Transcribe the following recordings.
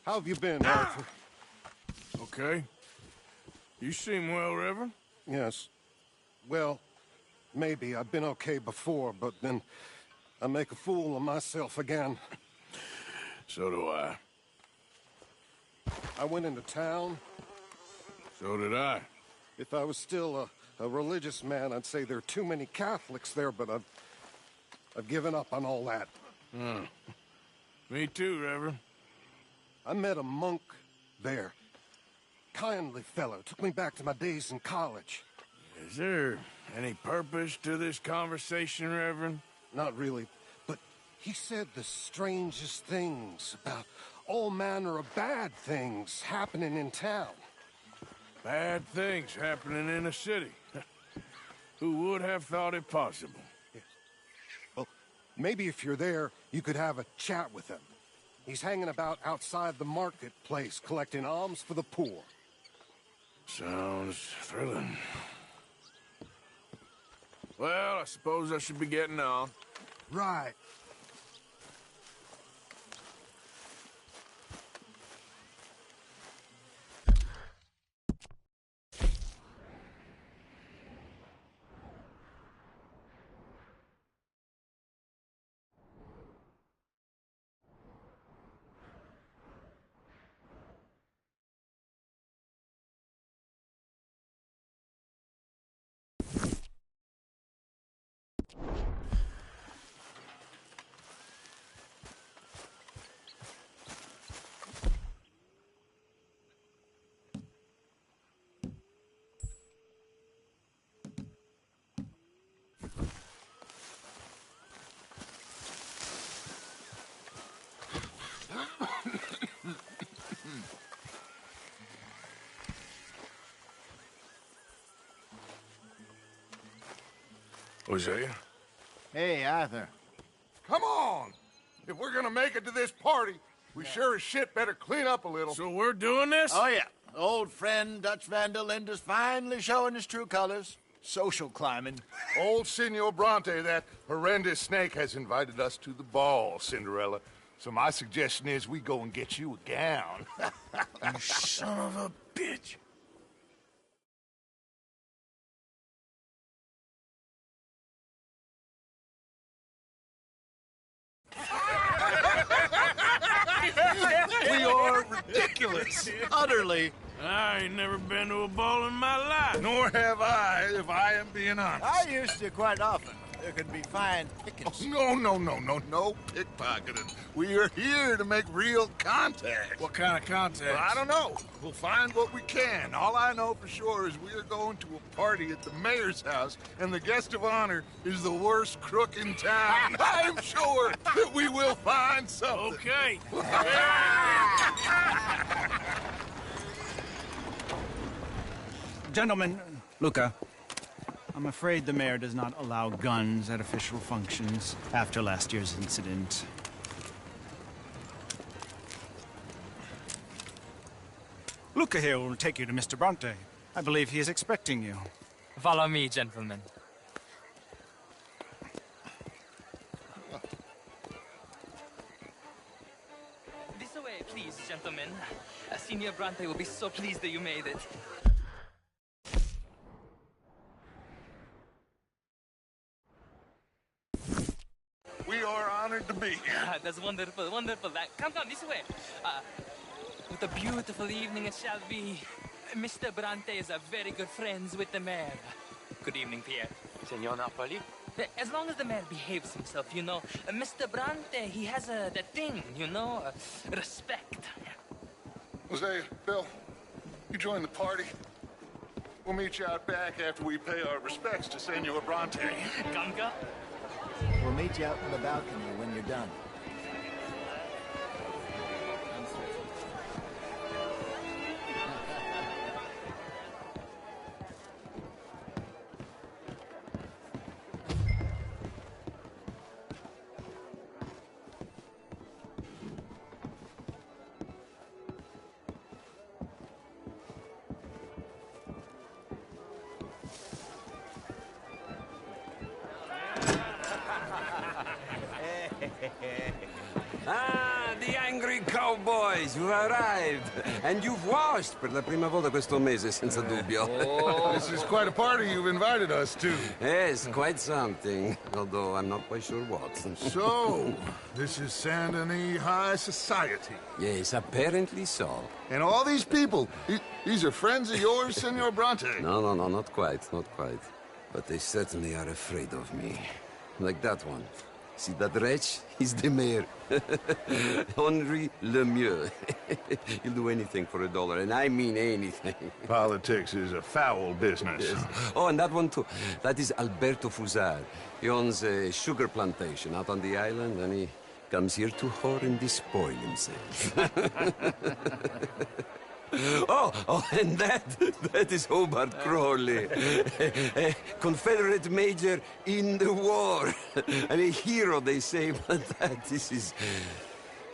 How have you been, Arthur? Okay. You seem well, Reverend. Yes. Well, maybe. I've been okay before, but then I make a fool of myself again. So do I. I went into town. So did I. If I was still a religious man, I'd say there are too many Catholics there, but I've given up on all that. Me too, Reverend. I met a monk there. Kindly fellow. Took me back to my days in college. Is there any purpose to this conversation, Reverend? Not really, but he said the strangest things about all manner of bad things happening in town. Bad things happening in a city. Who would have thought it possible? Yes. Well, maybe if you're there, you could have a chat with him. He's hanging about outside the marketplace, collecting alms for the poor. Sounds thrilling. Well, I suppose I should be getting on. Right. Hosea? Hey, Arthur. Come on! If we're gonna make it to this party, we sure as shit better clean up a little. So we're doing this? Oh, yeah. Old friend Dutch Van der Linde's finally showing his true colors. Social climbing. Old Senor Bronte, that horrendous snake, has invited us to the ball, Cinderella. So my suggestion is we go and get you a gown. You son of a bitch. We are ridiculous. Utterly. I ain't never been to a ball in my life. Nor have I, if I am being honest. I used to quite often. There could be fine pickings. No pickpocketing. We are here to make real contact. What kind of contact? Well, I don't know. We'll find what we can. All I know for sure is we are going to a party at the mayor's house, and the guest of honor is the worst crook in town. I'm sure that we will find something. Okay. Gentlemen, Luca, I'm afraid the mayor does not allow guns at official functions after last year's incident. Luca here will take you to Mr. Bronte. I believe he is expecting you. Follow me, gentlemen. This way, please, gentlemen. Senior Bronte will be so pleased that you made it. We are honored to be here. That's wonderful, wonderful. Come, this way. What a beautiful evening it shall be. Mr. Bronte is very good friends with the mayor. Good evening, Pierre. Senor Napoli? As long as the mayor behaves himself, you know. Mr. Bronte, he has that thing, you know, respect. Hosea, Bill, you join the party. We'll meet you out back after we pay our respects to Senor Bronte. Come. We'll meet you out on the balcony when you're done. Ah, the angry cowboys, you've arrived. And you've washed per la prima volta questo mese, senza dubbio. This is quite a party you've invited us to. Yes, quite something. Although I'm not quite sure what. So, this is Saint Denis High Society. Yes, apparently so. And all these people, these are friends of yours, Senor Bronte? No, not quite, not quite. But they certainly are afraid of me. Like that one. See that wretch? He's the mayor. Henri Lemieux. He'll do anything for $1, and I mean anything. Politics is a foul business. Yes. Oh, and that one too. That is Alberto Fusar. He owns a sugar plantation out on the island, and he comes here to whore and despoil himself. Oh, and that is Hobart Crawley, a Confederate major in the war. And a hero, they say, but that is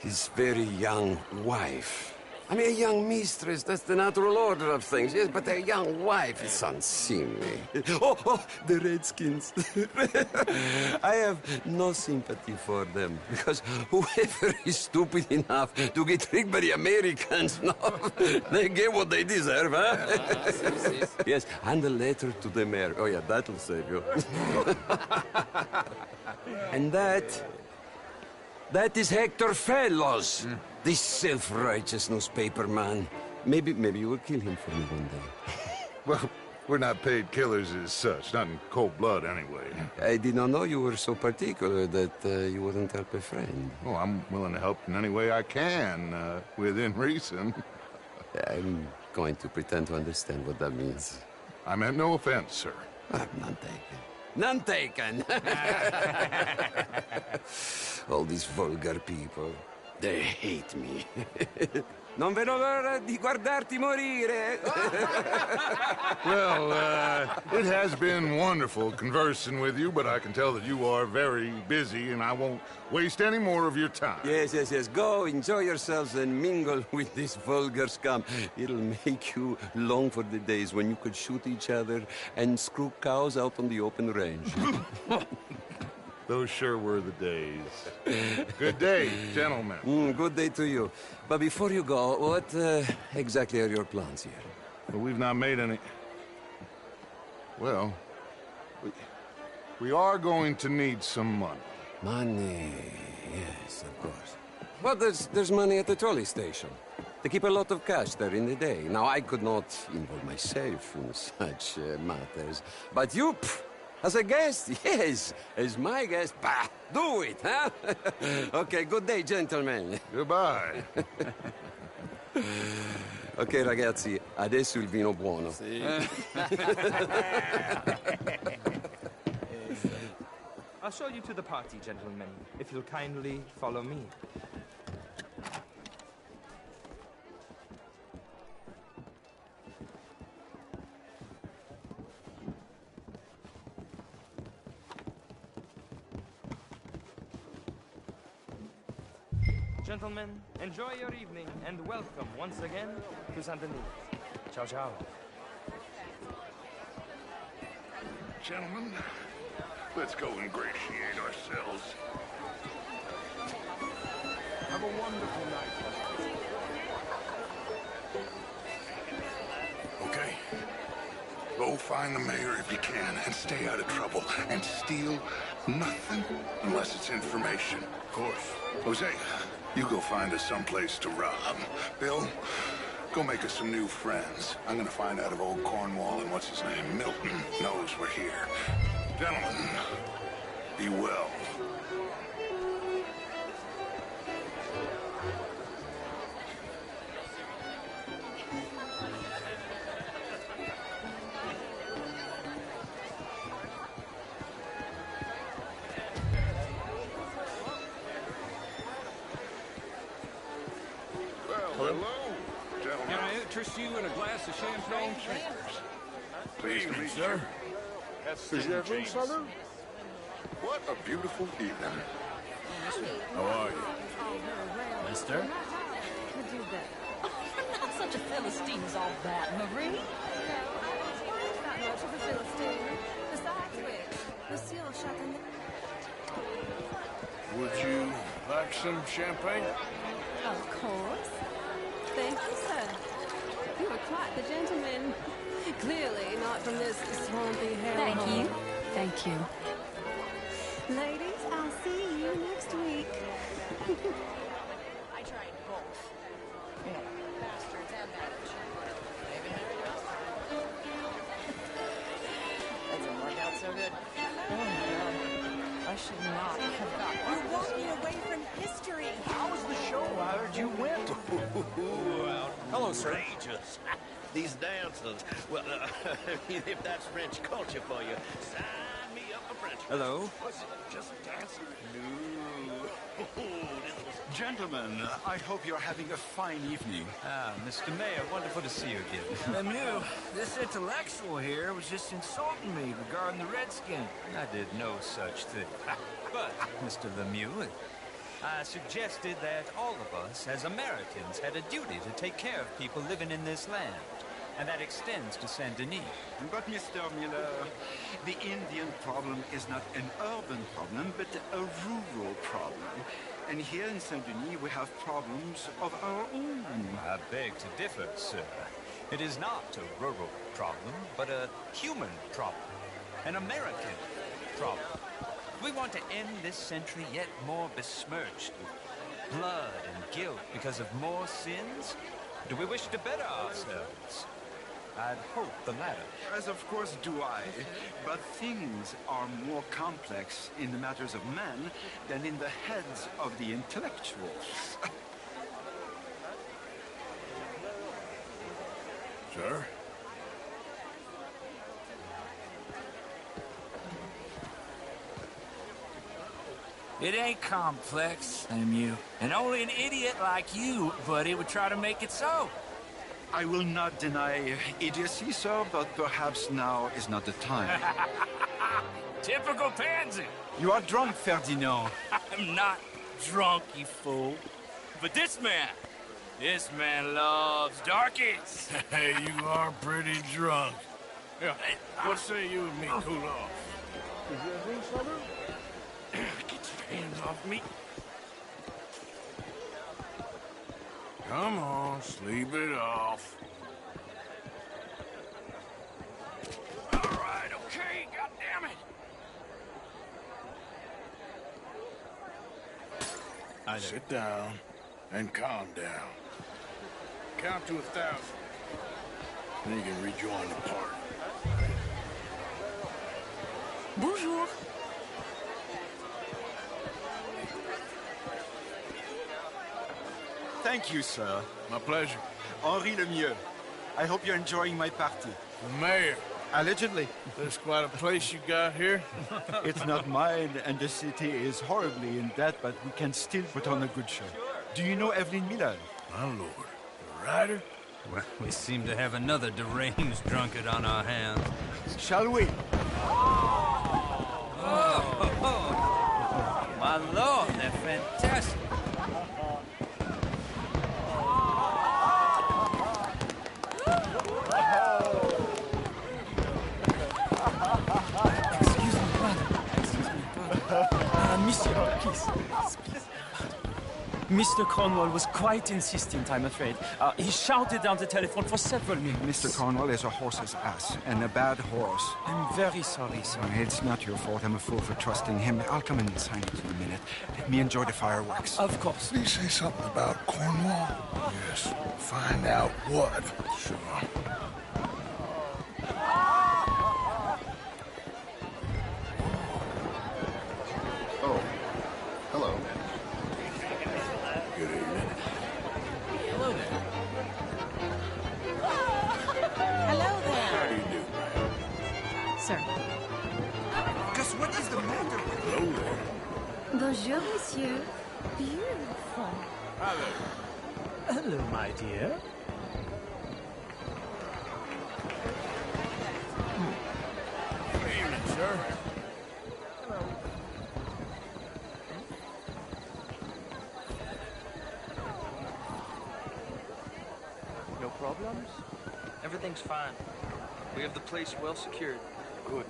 his very young wife. I mean, a young mistress, that's the natural order of things, yes, but a young wife is unseemly. Oh, the Redskins. I have no sympathy for them, because whoever is stupid enough to get tricked by the Americans, no, they get what they deserve, huh? Yes, and a letter to the mayor. Oh, yeah, that'll save you. And that is Hector Fellows. This self-righteous newspaper man. Maybe you will kill him for me one day. Well, we're not paid killers as such, not in cold blood anyway. I did not know you were so particular that you wouldn't help a friend. Oh, I'm willing to help in any way I can, within reason. I'm going to pretend to understand what that means. I meant no offense, sir. None taken. None taken! All these vulgar people. They hate me. Non vedo l'ora di guardarti morire. Well, it has been wonderful conversing with you, but I can tell that you are very busy, and I won't waste any more of your time. Yes. Go, enjoy yourselves, and mingle with this vulgar scum. It'll make you long for the days when you could shoot each other and screw cows out on the open range. Those sure were the days. Good day, gentlemen. Good day to you. But before you go, what exactly are your plans here? Well, we've not made any... Well, we are going to need some money. Money, yes, of course. Well, there's money at the trolley station. They keep a lot of cash there in the day. Now, I could not involve myself in such matters. But you... As a guest? Yes. As my guest? Bah! Do it, huh? Okay, good day, gentlemen. Goodbye. Ok, ragazzi, adesso il vino buono. Sì. I'll show you to the party, gentlemen, if you'll kindly follow me. Gentlemen, enjoy your evening, and welcome once again to Saint Denis. Ciao, ciao. Gentlemen, let's go ingratiate ourselves. Have a wonderful night. Okay. Go find the mayor if you can, and stay out of trouble. And steal nothing unless it's information. Of course. Jose, you go find us someplace to rob. Bill, go make us some new friends. I'm gonna find out if old Cornwall and what's his name, Milton, knows we're here. Gentlemen, be well. Hello, gentlemen. Can I interest you in a glass of champagne? Pleased to meet you. Is that room, salute? What a beautiful evening. How are you? Mister? You're not such a Philistine as all that, Marie. No, not much of a Philistine. Besides which, Monsieur Châteauneuf... Would you like like some champagne? Of course. Thank you, sir. You are quite the gentleman. Clearly not from this swampy hellhole. Thank you. Thank you. Ladies, I'll see you next week. I tried both. You know, bastards and marriage. Maybe married That didn't work out so good. Oh my God. I should not have got You're walking away from history. How was the show? I heard you went. Hello, sir. Outrageous. These dances. Well, if that's French culture for you, sign me up for French. Hello? Was it just dancing? No. Gentlemen, I hope you're having a fine evening. Ah, Mr. Mayor, wonderful to see you again. Lemieux, this intellectual here was just insulting me regarding the Redskin. I did no such thing. But, Mr. Lemieux, I suggested that all of us, as Americans, had a duty to take care of people living in this land. And that extends to Saint-Denis. But, Mr. Miller, the Indian problem is not an urban problem, but a rural problem. And here in Saint-Denis, we have problems of our own. I beg to differ, sir. It is not a rural problem, but a human problem. An American problem. We want to end this century yet more besmirched with blood and guilt because of more sins? Do we wish to better ourselves? I'd hope the latter. As of course do I, but things are more complex in the matters of men than in the heads of the intellectuals. Sir? It ain't complex, Lemieux. And only an idiot like you, buddy, would try to make it so. I will not deny idiocy, sir, but perhaps now is not the time. Typical pansy. You are drunk, Ferdinand. I'm not drunk, you fool. But this man loves darkies. Hey, you are pretty drunk. Yeah, what say you and me cool off? Is there a drink, Summer? Get your hands off me. Come on, sleep it off. All right, okay, goddammit. Sit down and calm down. Count to 1,000. Then you can rejoin the party. Bonjour. Thank you, sir. My pleasure. Henri Lemieux. I hope you're enjoying my party. The mayor. Allegedly. There's quite a place you got here. It's not mine, and the city is horribly in debt, but we can still put on a good show. Do you know Evelyn Miller? My lord. The writer? Well, we seem to have another deranged drunkard on our hands. Shall we? My lord, they're fantastic. Monsieur, please. Mr. Cornwall was quite insistent, I'm afraid. He shouted down the telephone for several minutes. Mr. Cornwall is a horse's ass, and a bad horse. I'm very sorry, sir. It's not your fault. I'm a fool for trusting him. I'll come and sign it in a minute. Let me enjoy the fireworks. Of course. Did he say something about Cornwall? Yes. Find out what. Sure. Oh. Hello. Good evening. Hello there. Hello there. How do you do, ma'am? Sir. Gus, what is the matter with you? Hello there. Bonjour, monsieur. Beautiful. Hi there. Hello, my dear. Good evening, sir. No problems? Everything's fine. We have the place well secured. Good.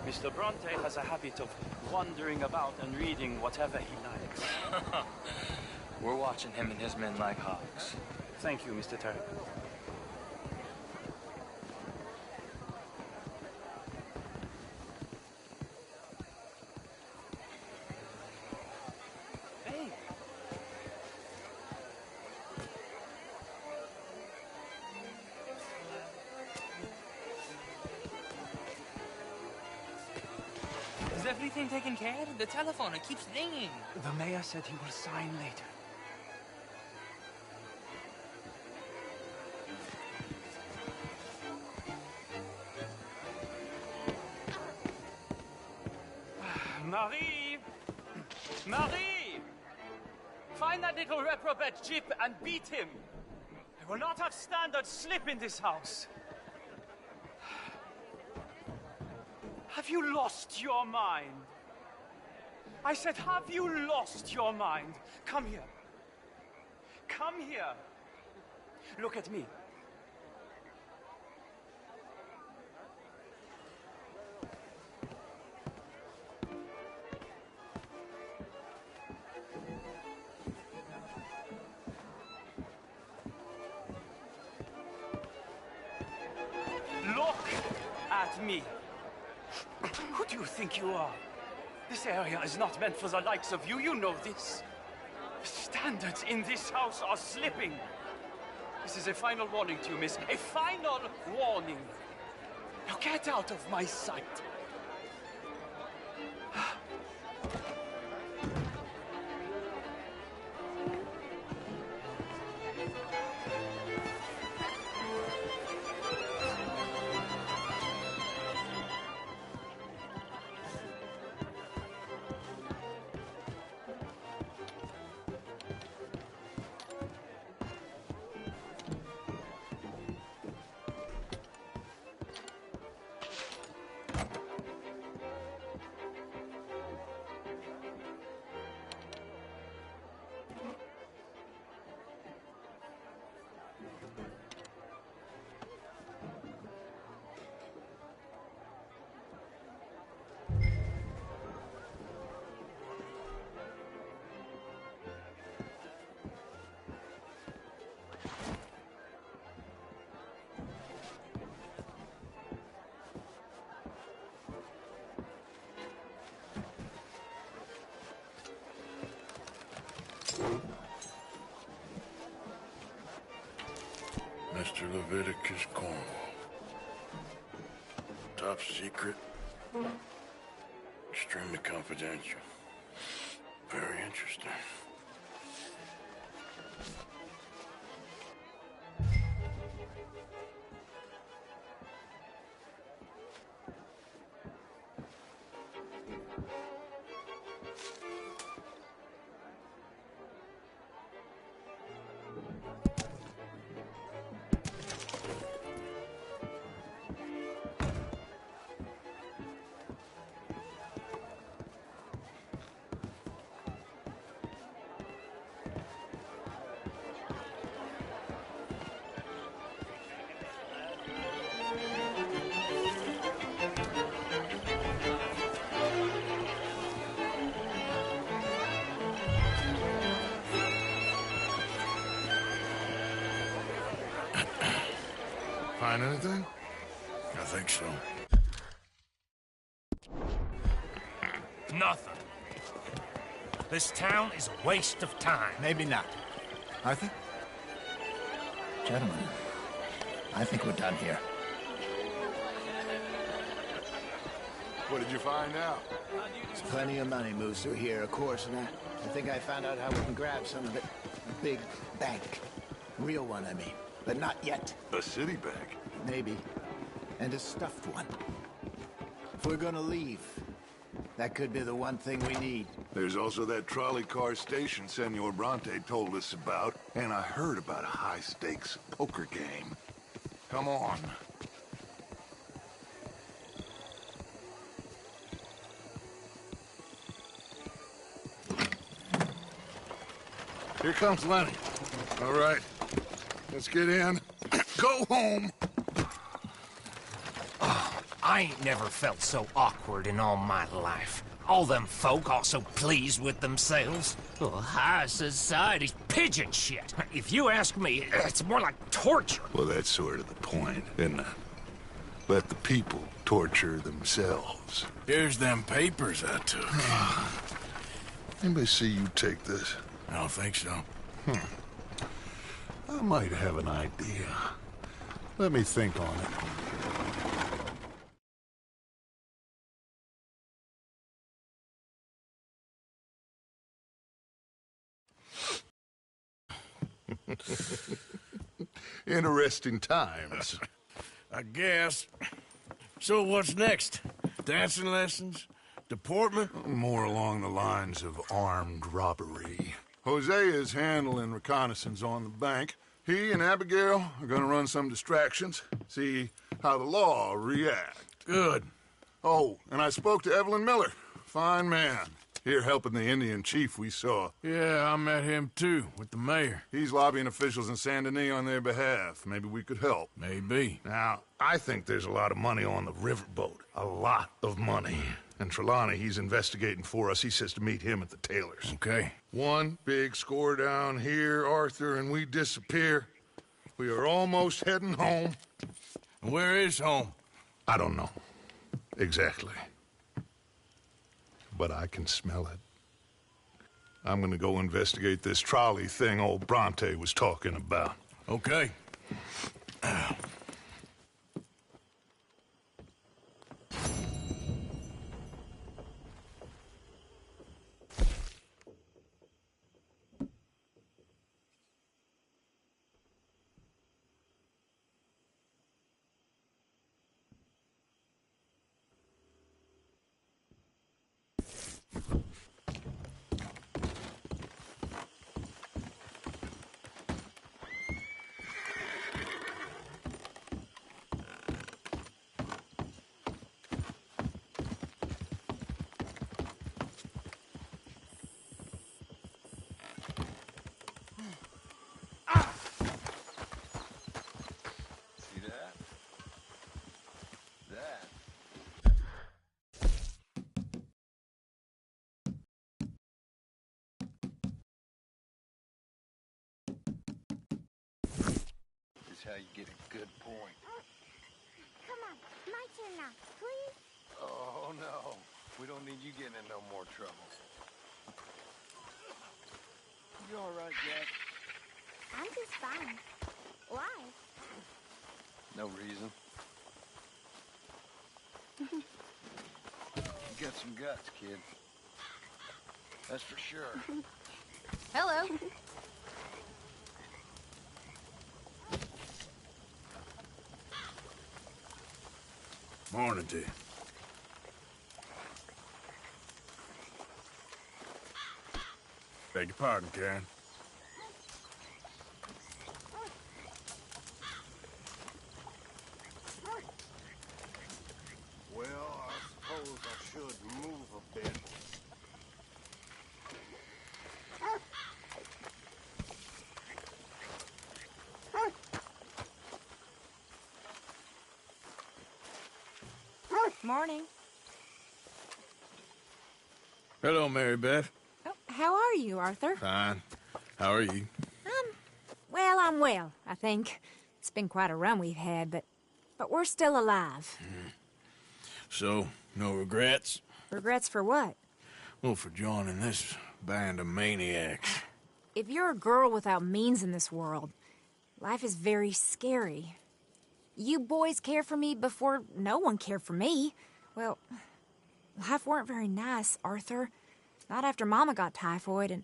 Mr. Bronte has a habit of wandering about and reading whatever he likes. We're watching him and his men like hawks. Thank you, Mr. Turk. Hey! Is everything taken care of? The telephone, it keeps ringing. The mayor said he will sign later. Marie! Marie! Find that little reprobate Jip and beat him. I will not have standard slip in this house. Have you lost your mind? I said, have you lost your mind? Come here. Come here. Look at me. Look at me. Who do you think you are? This area is not meant for the likes of you. You know this. The standards in this house are slipping. This is a final warning to you, miss. A final warning. Now get out of my sight. Mr. Leviticus Cornwall. Top secret. Extremely confidential. Very interesting. Find anything? I think so. Nothing. This town is a waste of time. Maybe not. Arthur? Gentlemen, I think we're done here. What did you find out? Plenty of money moves through here, of course, and I think I found out how we can grab some of it. A big bank. Real one, I mean. But not yet. A city bank? Maybe. And a stuffed one. If we're gonna leave, that could be the one thing we need. There's also that trolley car station Senor Bronte told us about, and I heard about a high-stakes poker game. Come on. Here comes Lenny. All right, let's get in. Go home. I ain't never felt so awkward in all my life. All them folk all so pleased with themselves. Oh, high society's pigeon shit. If you ask me, it's more like torture. Well, that's sort of the point, isn't it? Let the people torture themselves. Here's them papers I took. Anybody see you take this? I don't think so. I might have an idea. Let me think on it. Interesting times. I guess. So what's next? Dancing lessons? Deportment? More along the lines of armed robbery. Hosea is handling reconnaissance on the bank. He and Abigail are gonna run some distractions, see how the law react. Good. Oh, and I spoke to Evelyn Miller. Fine man. Here helping the Indian chief we saw. Yeah, I met him too, with the mayor. He's lobbying officials in Saint Denis on their behalf. Maybe we could help. Maybe. Now, I think there's a lot of money on the riverboat. A lot of money. And Trelawney, he's investigating for us. He says to meet him at the Taylor's. Okay. One big score down here, Arthur, and we disappear. We are almost heading home. Where is home? I don't know. Exactly. But I can smell it. I'm gonna go investigate this trolley thing old Bronte was talking about. Okay. How you get a good point. Come on, my turn now, please. Oh, no. We don't need you getting in no more trouble. You all right, Jack? I'm just fine. Why? No reason. You got some guts, kid. That's for sure. Hello. Morning to you. Beg your pardon, Karen. Well, I suppose I should move a bit. Morning. Hello, Mary Beth. Oh, how are you, Arthur? Fine. How are you? Well, I'm well, I think. It's been quite a run we've had, but we're still alive. So, no regrets? Regrets for what? Well, for joining this band of maniacs. If you're a girl without means in this world, life is very scary. You boys cared for me before no one cared for me. Well, life weren't very nice, Arthur. Not after Mama got typhoid, and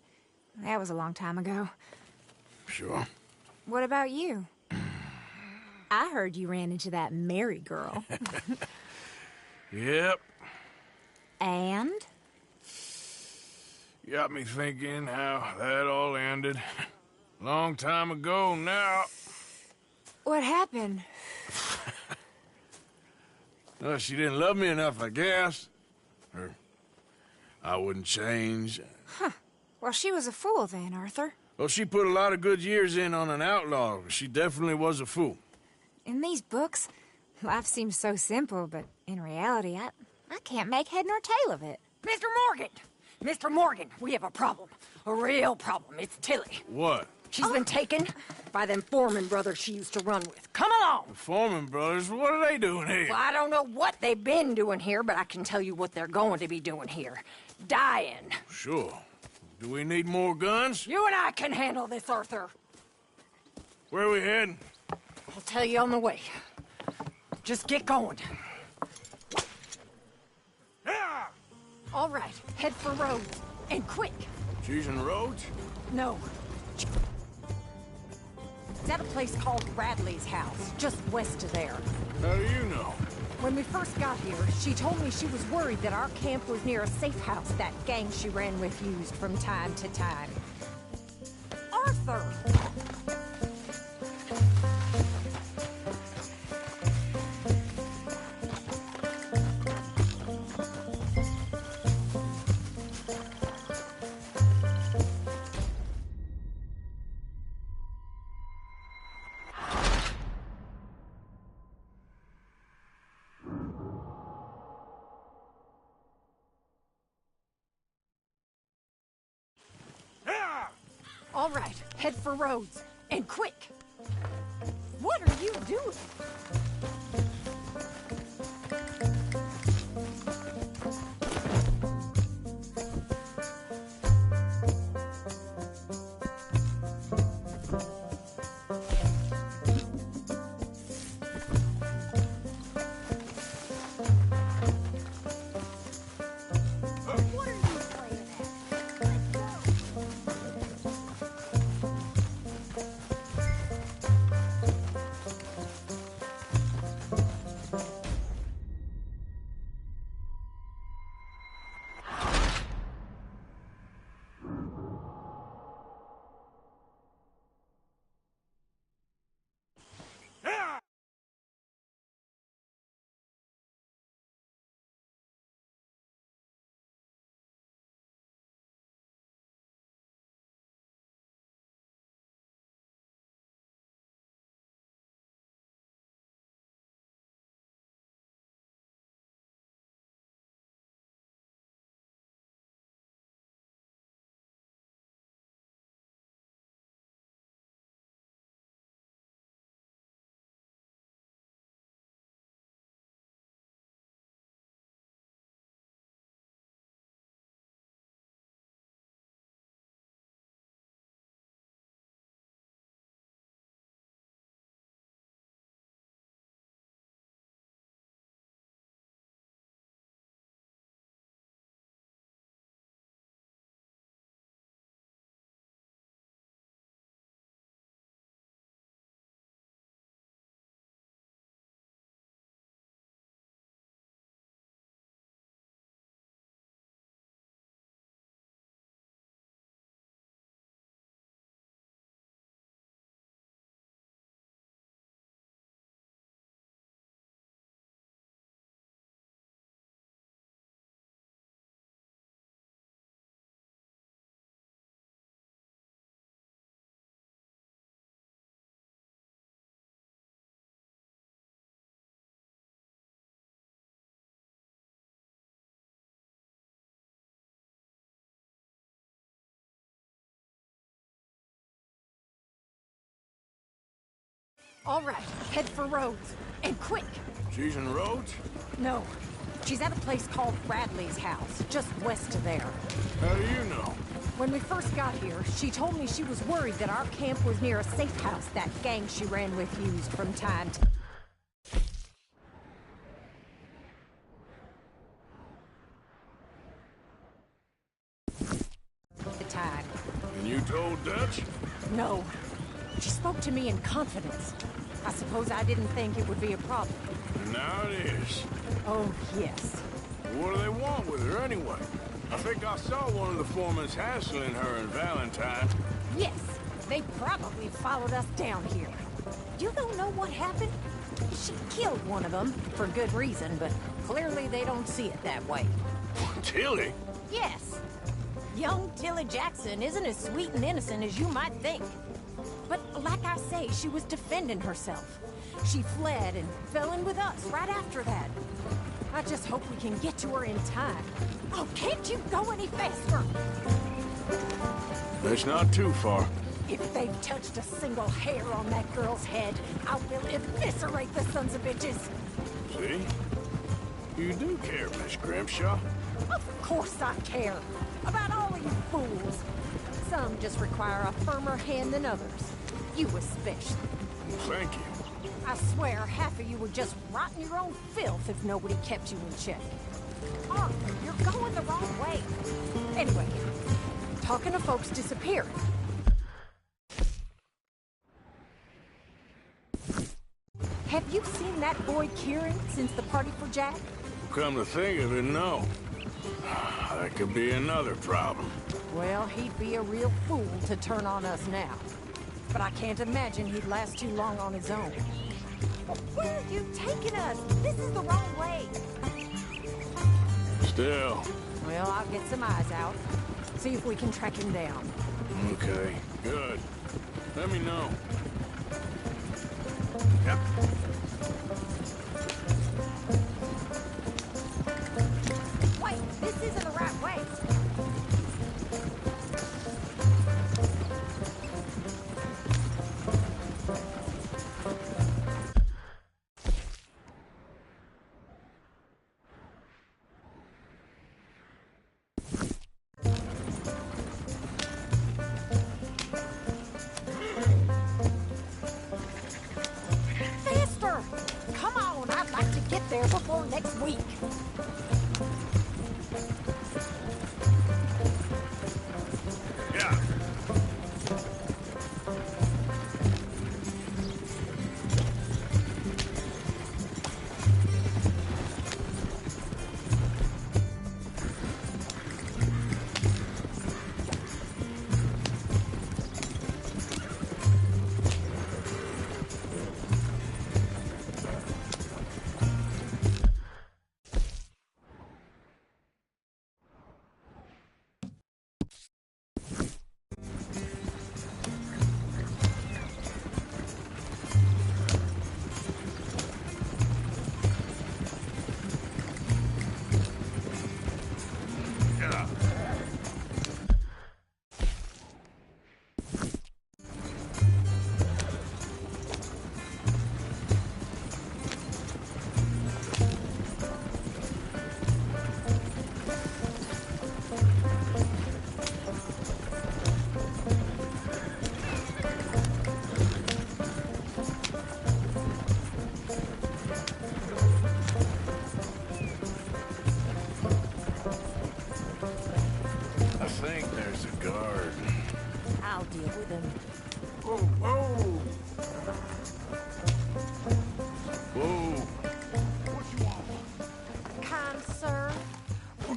that was a long time ago. Sure. What about you? I heard you ran into that Mary girl. Yep. And? Got me thinking how that all ended. Long time ago now. What happened? Well, she didn't love me enough, I guess. Or I wouldn't change. Huh. Well, she was a fool then, Arthur. Well, she put a lot of good years in on an outlaw. She definitely was a fool. In these books, Life seems so simple, but in reality, I can't make head nor tail of it. Mr. Morgan! Mr. Morgan, we have a problem. A real problem. It's Tilly. What? She's been taken by them Foreman brothers she used to run with. Come along! The Foreman brothers? What are they doing here? Well, I don't know what they've been doing here, but I can tell you what they're going to be doing here. Dying. Sure. Do we need more guns? You and I can handle this, Arthur. Where are we heading? I'll tell you on the way. Just get going. All right, head for Rhodes, and quick. She's in Rhodes? No. It's at a place called Radley's house, just west of there. How do you know? When we first got here, she told me she was worried that our camp was near a safe house that gang she ran with used from time to time. Arthur! All right, head for Rhodes, and quick! What are you doing? All right, head for Rhodes, and quick! She's in Rhodes? No. She's at a place called Radley's house, just west of there. How do you know? When we first got here, she told me she was worried that our camp was near a safe house that gang she ran with used from time to... time. And you told Dutch? No. She spoke to me in confidence. I suppose I didn't think it would be a problem. Now it is. Oh, yes. What do they want with her anyway? I think I saw one of the foremans hassling her and Valentine. Yes, they probably followed us down here. You don't know what happened? She killed one of them, for good reason, but clearly they don't see it that way. Tilly? Yes. Young Tilly Jackson isn't as sweet and innocent as you might think. But like I say, she was defending herself. She fled and fell in with us right after that. I just hope we can get to her in time. Oh, can't you go any faster? That's not too far. If they've touched a single hair on that girl's head, I will eviscerate the sons of bitches. See? You do care, Miss Grimshaw. Of course I care. About all of you fools. Some just require a firmer hand than others. You especially. Thank you. I swear half of you would just rot in your own filth if nobody kept you in check. Arthur, you're going the wrong way. Anyway, talking to folks disappearing. Have you seen that boy Kieran since the party for Jack? Come to think of it, no. That could be another problem. Well, he'd be a real fool to turn on us now. But I can't imagine he'd last too long on his own. Where are you taking us? This is the wrong way. Still. Well, I'll get some eyes out. See if we can track him down. Okay, good. Let me know. Yep. Wait, this isn't the right way. Faster! Come on, I'd like to get there before next week. Yeah. I think there's a guard. I'll deal with him. Whoa, whoa! Whoa! What you want? Kind sir,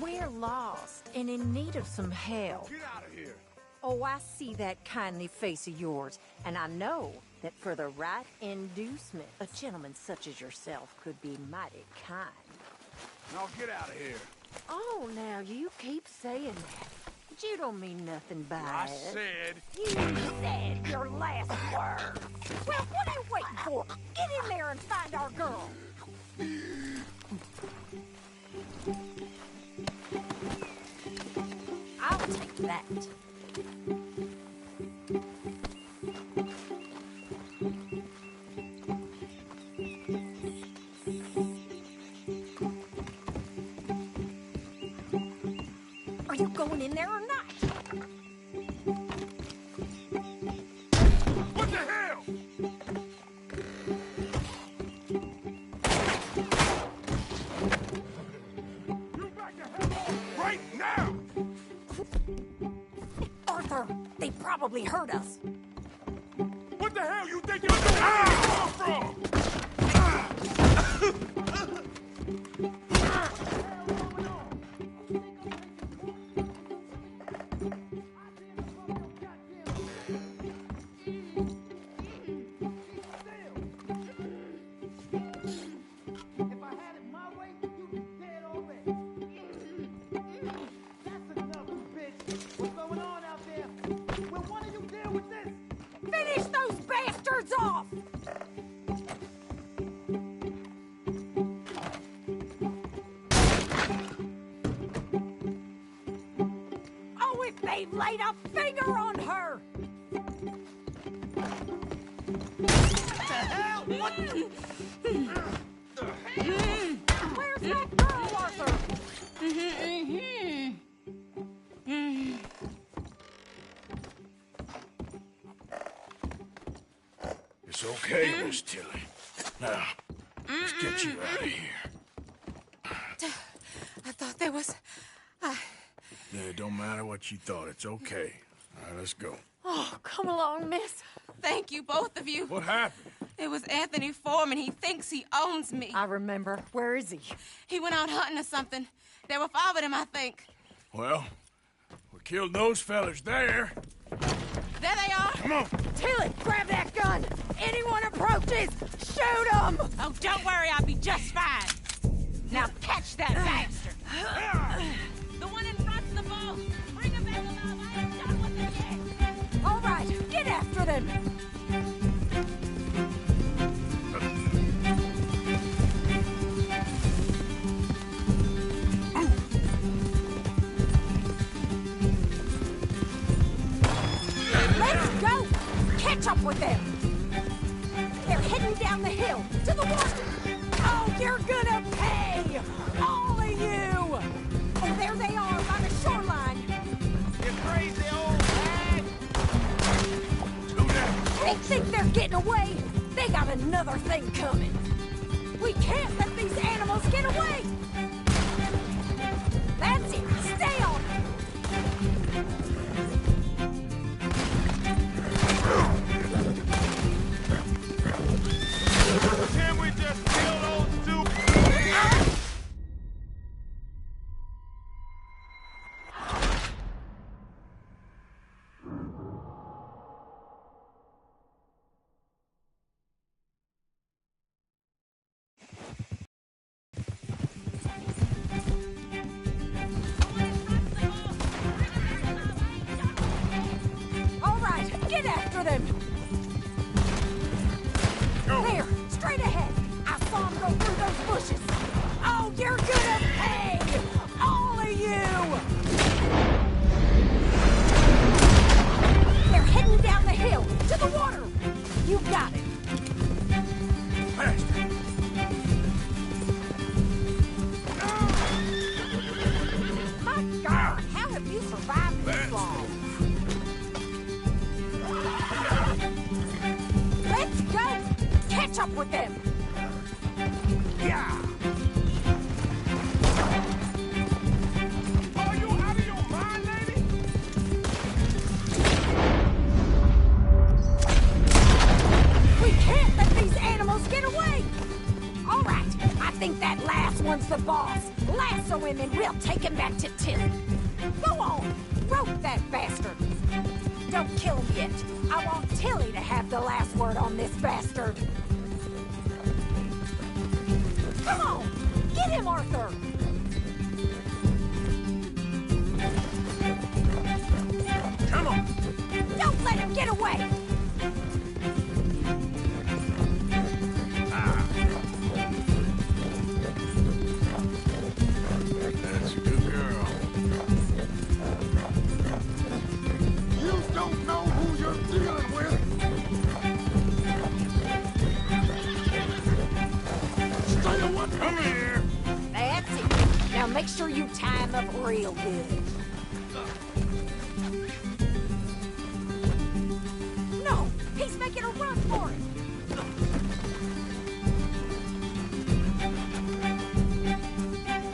we're lost and in need of some help. Get out of here! Oh, I see that kindly face of yours, and I know that for the right inducement, a gentleman such as yourself could be mighty kind. Now get out of here. Oh, now you keep saying that. But you don't mean nothing by I it. said... You said your last word. Well, what are you waiting for? Get in there and find our girl. I'll take that. Are you going in there or not? What the hell? You back the hell off right now! Arthur, they probably heard us. What the hell you think you're doing? Ah! From? Finish those bastards off! They laid a finger on her! What the hell? What the hell? Where's that girl, Arthur? It's okay, Miss Tilly. Now, let's get you out of here. I thought there was... Yeah, it don't matter what you thought. It's okay. All right, let's go. Oh, come along, miss. Thank you, both of you. What happened? It was Anthony Foreman. He thinks he owns me. I remember. Where is he? He went out hunting or something. There were 5 of them, I think. Well, we killed those fellas there. There they are. Come on. Tilly, grab that gun! Anyone approaches, shoot them! Oh, don't worry, I'll be just fine. Now catch that bastard! The one in front's the ball. Bring him back alive. I ain't done with him yet. All right, get after them! Let's go! Catch up with them! They're heading down the hill to the water! Oh, you're gonna pay! All of you! Oh, there they are by the shoreline! You crazy old hag! They think they're getting away! They got another thing coming! We can't let these animals get away! That's it! Stay on it! Can we just kill those two? All right, get after them! There, straight ahead! I saw him go through those bushes! Oh, you're gonna pay! All of you! They're heading down the hill, to the water! You got it! My God, how have you survived this long? Let's go! Catch up with them! Yeah! Are you out of your mind, lady? We can't let these animals get away! All right, I think that last one's the boss. Lasso him and we'll take him back to Tilly. Go on, rope that bastard. Don't kill him yet. I want Tilly to have the last word on this bastard. Come on, get him, Arthur. Come on. Don't let him get away. That's a good girl. You don't know who you're dealing with! Stay away! Come here. That's it. Now make sure you tie him up real good. No, he's making a run for it.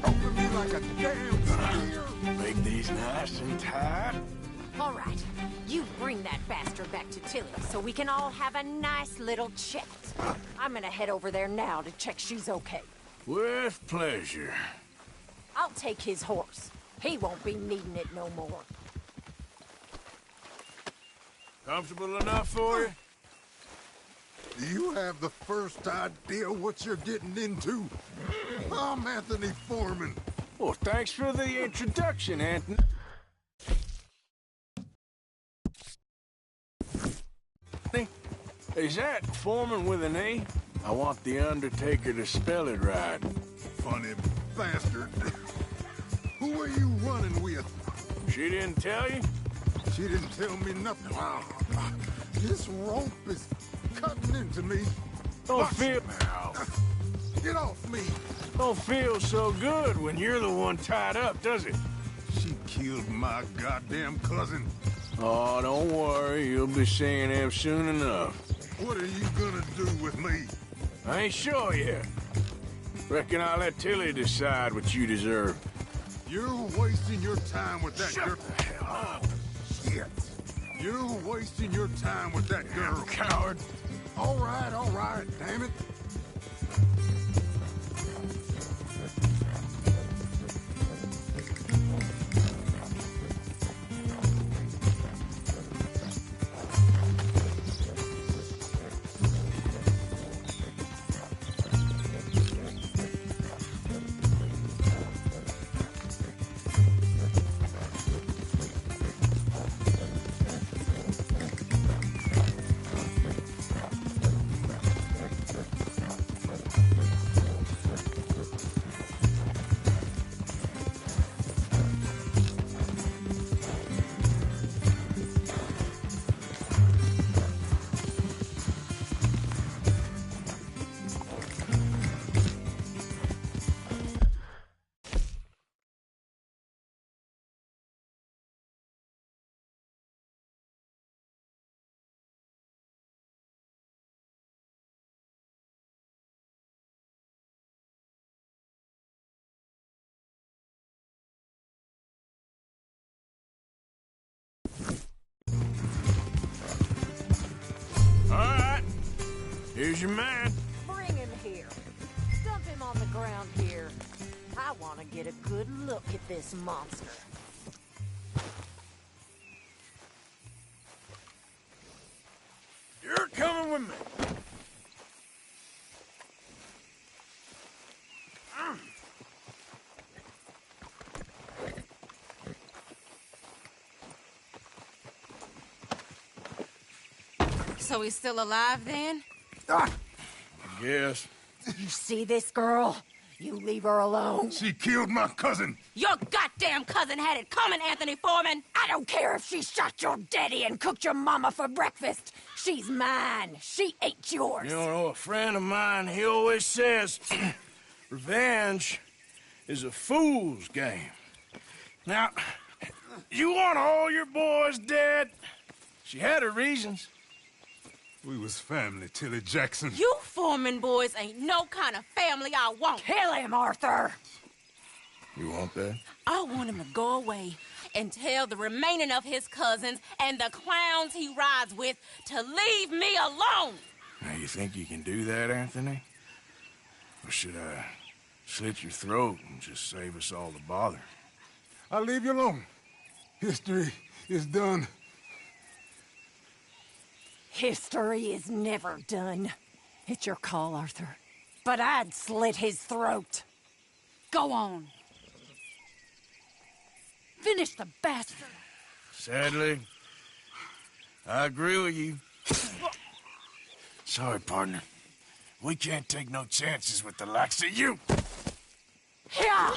Open me like a damn steer! Make these nice and tight. All right, you bring that bastard back to Tilly so we can all have a nice little chat. I'm gonna head over there now to check she's okay. With pleasure. I'll take his horse. He won't be needing it no more. Comfortable enough for you? Do you have the first idea what you're getting into? I'm Anthony Foreman. Well, thanks for the introduction, Anthony. Is that Foreman with an E? I want the Undertaker to spell it right. Funny bastard. Who are you running with? She didn't tell you? She didn't tell me nothing. Wow. This rope is cutting into me. Don't feel... Get off me. Don't feel so good when you're the one tied up, does it? She killed my goddamn cousin. Oh, don't worry. You'll be seeing him soon enough. What are you gonna do with me? I ain't sure yet. Reckon I'll let Tilly decide what you deserve. You're wasting your time with that girl. Shut the hell up. Shit. You're wasting your time with that girl. Coward. All right, damn it. Here's your man. Bring him here. Dump him on the ground here. I want to get a good look at this monster. You're coming with me. So he's still alive then? I guess. You see this girl? You leave her alone. She killed my cousin. Your goddamn cousin had it coming, Anthony Foreman! I don't care if she shot your daddy and cooked your mama for breakfast. She's mine. She ain't yours. You know, a friend of mine, he always says, revenge is a fool's game. Now, you want all your boys dead? She had her reasons. We was family, Tilly Jackson. You Foreman boys ain't no kind of family I want. Kill him, Arthur. You want that? I want him to go away and tell the remaining of his cousins and the clowns he rides with to leave me alone. Now, you think you can do that, Anthony? Or should I slit your throat and just save us all the bother? I'll leave you alone. History is done. History is never done. It's your call, Arthur. But I'd slit his throat. Go on. Finish the bastard. Sadly, I agree with you. Sorry, partner. We can't take no chances with the likes of you. Yeah.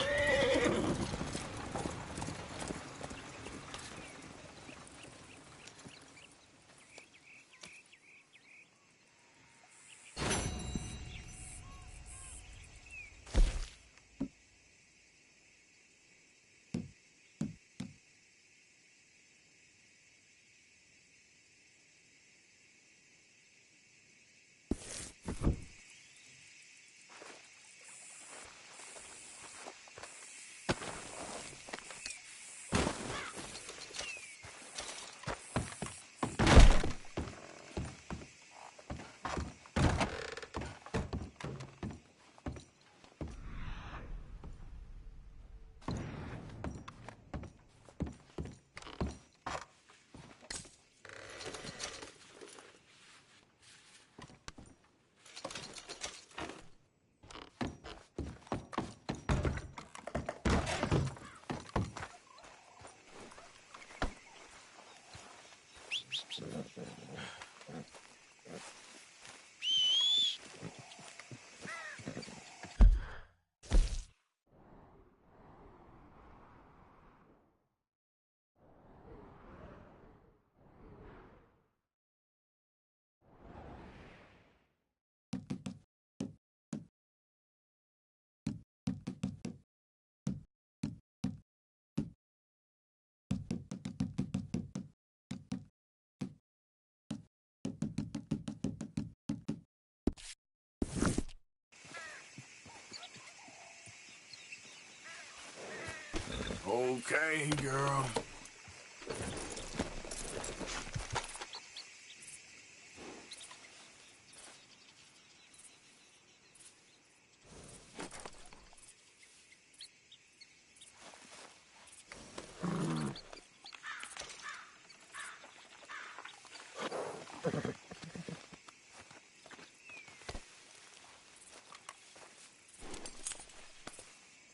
Okay, girl.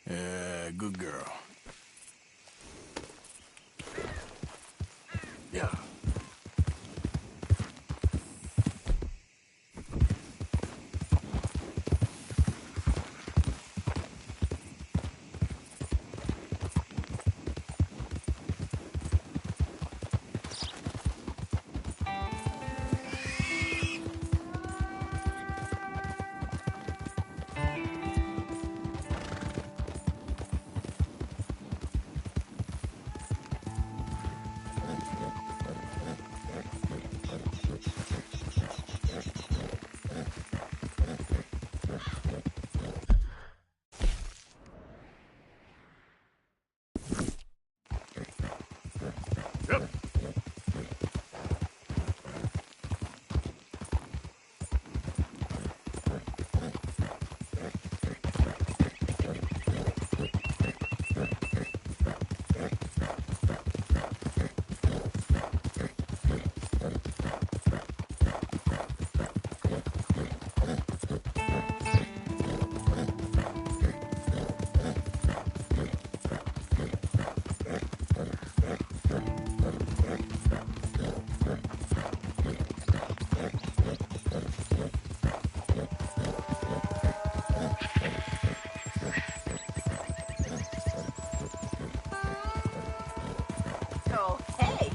Yeah, good girl. Yeah. Oh, hey,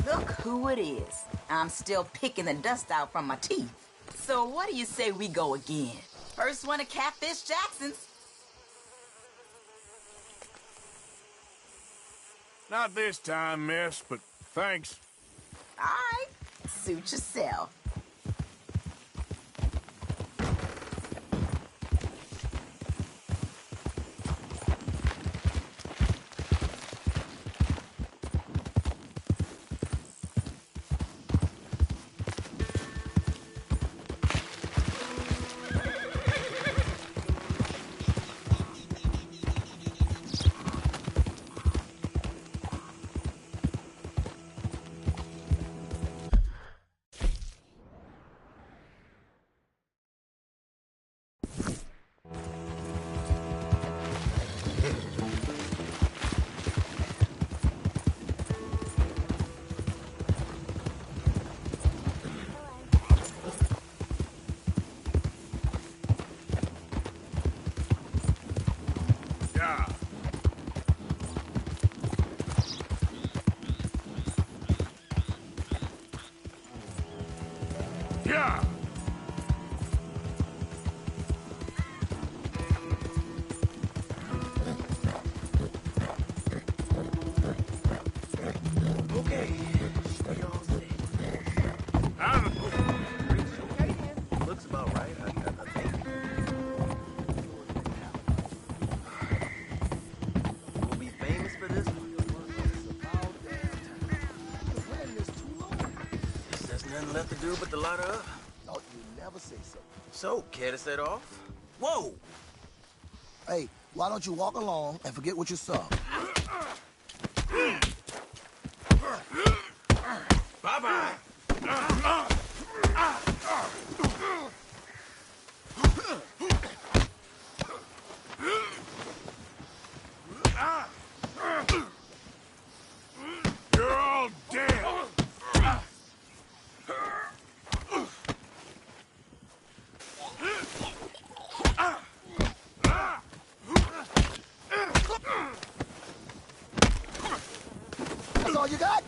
look who it is. I'm still picking the dust out from my teeth. So what do you say we go again? First one to Catfish Jackson's. Not this time, miss, but thanks. All right, suit yourself. Yeah! Okay. Stay all set. Looks about right, I think. We'll be famous for this. Guess there's nothing left to do but to light her up. Thought you'd never say so. So, care to set off? Whoa! Hey, why don't you walk along and forget what you saw? Bye-bye! You're all dead! That's all you got?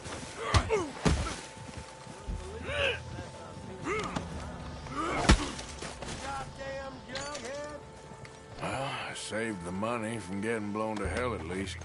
Well, I saved the money from getting blown to hell at least.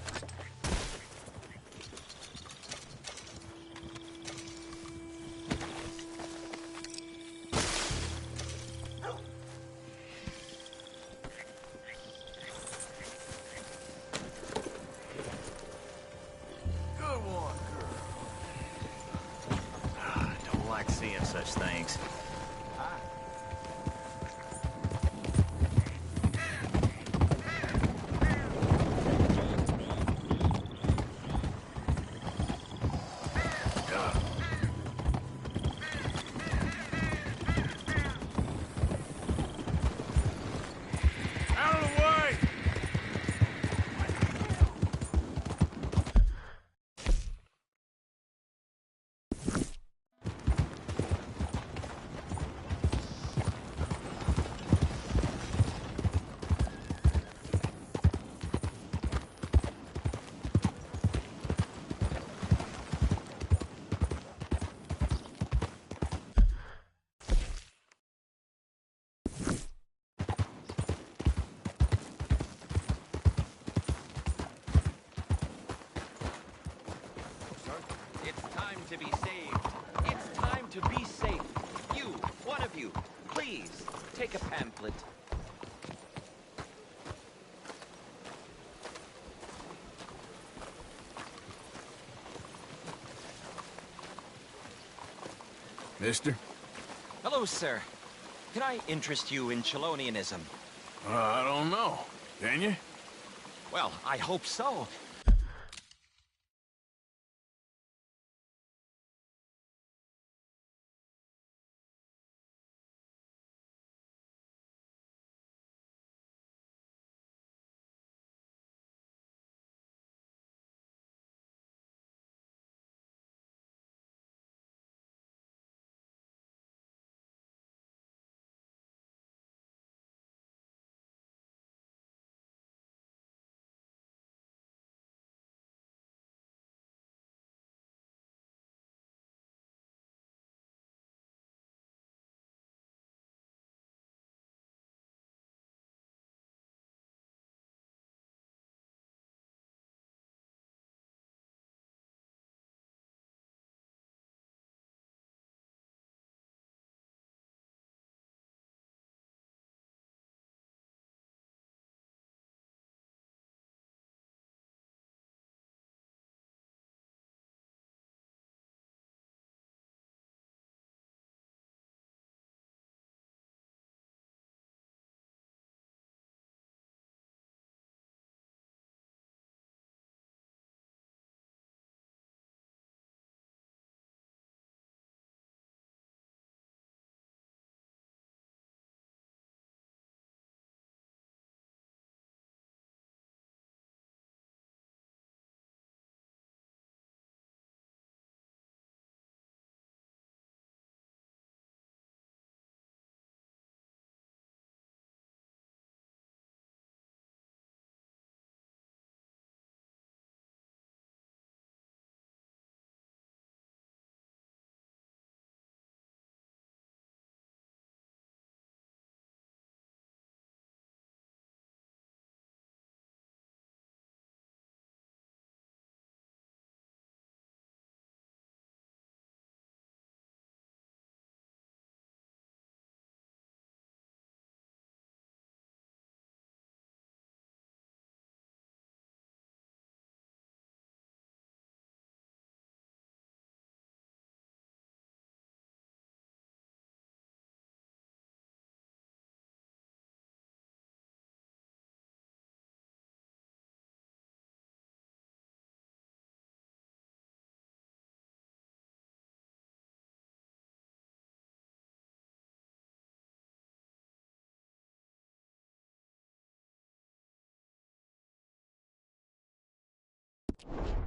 It's time to be saved. It's time to be safe. You, one of you, please, take a pamphlet. Mister? Hello, sir. Can I interest you in Chelonianism? I don't know. Can you? Well, I hope so.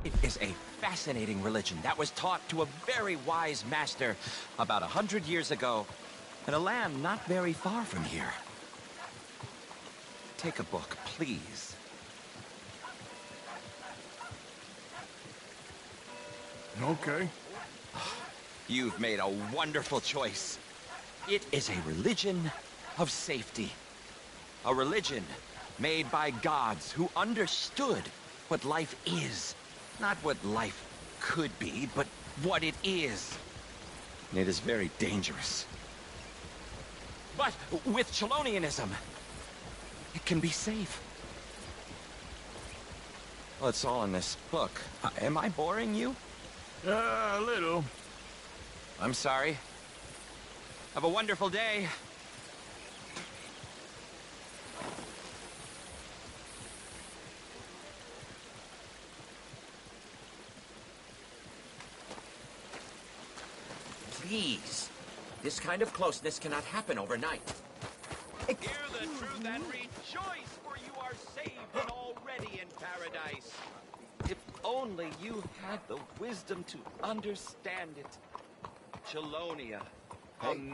It is a fascinating religion that was taught to a very wise master about 100 years ago in a land not very far from here. Take a book, please. Okay. You've made a wonderful choice. It is a religion of safety. A religion made by gods who understood what life is. Not what life could be, but what it is. And it is very dangerous. But with Chelonianism, it can be safe. Well, it's all in this book. Am I boring you? A little. I'm sorry. Have a wonderful day. Please. This kind of closeness cannot happen overnight. Hear the truth and rejoice, for you are saved and already in paradise. If only you had the wisdom to understand it. Chelonia. Hey.